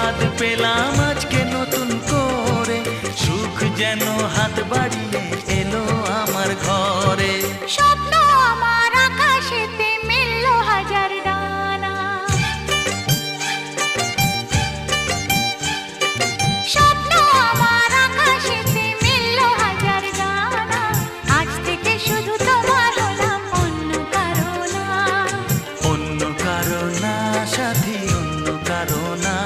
স্বাদ পেলাম আজকে নতুন করে, সুখ যেন হাত বাড়িয়ে এলো আমার ঘরে। স্বপ্ন আমার আকাশেতে মিলল হাজার ডানা, স্বপ্ন আমার আকাশেতে মিলল হাজার ডানা। আজ থেকে শুধু তোমার হলাম, অন্য কারো না। অন্য কারো না সাথী, অন্য কারো না।